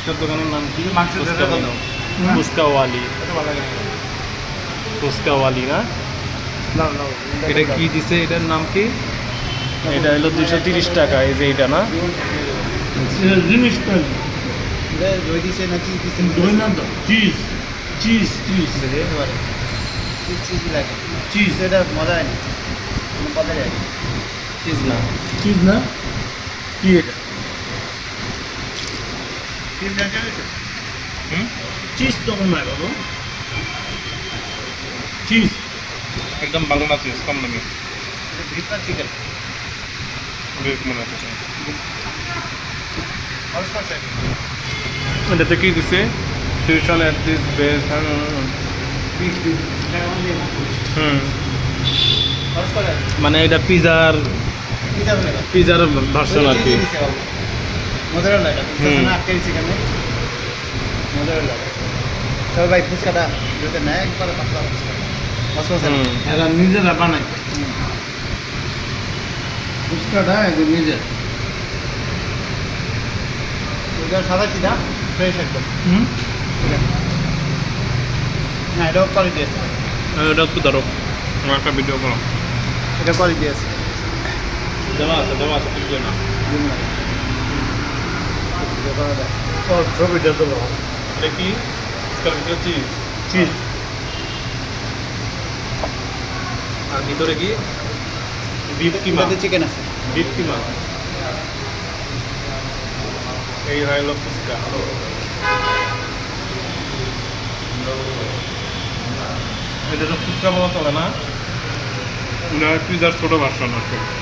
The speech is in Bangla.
ফুচকার দোকানের নাম কি? মাংসের ফুচকা দোকান। ফুচকাওয়ালি। এটা ভালো লাগে না। ফুচকাওয়ালি না? দাও দাও এটা কি দিছে? এটার নাম কি? এটা হলো 230 টাকা। এই যে এটা না? জিনিসটা দই দিছে নাকি দিছে দই না তো চিজ চিজ চিজ এবারে চিজ চিজ লাগে চিজ এটা মজা হয় না কোনো কথা যায় না চিজ না। চিজ না কি এটা চিজ না জানিস হুম? চিজ তো কম নাই বাবু চিজ একদম ভালো না চিজ, কম দামি। এটা বিফ না চিকেন বেশ মনে হচ্ছে। হলস করছে এটাতে কি দিছে? Fusion at this base. Beef beef hmm. Halls করে মানে এটা পিজার পিজা বলে না পিজার ভার্সন আর কি। মজার লাগে হুম। না আটকে দিচ্ছে কেন মজার লাগে তবে ভাই ফুচকাটা যদি না একবারে পাতলা ফুচকা হুম। এরা নিজেরা বানায় ফুচকাটা একদম নিজের সাদা চিটা ফ্রেশ একদম হুম না এটাও কোয়ালিটি আছে এটা একটু ধরো, আমার একটা ভিডিও করো। এটা কোয়ালিটি আছে দেওয়া আছে, দেওয়া আছে, বুঝলে না? ছবিটা তো ভালো এটা কি? ফুচকার ভিতরে চিজ চিজ আর ভিতরে কি? বিফ কিমা। এটাতে চিকেন আছে বিফ কিমা। এই হলো ফুচকা। এটা তো ফুচকা বলা চলে না, পিজার ছোট ভার্সন আর কি।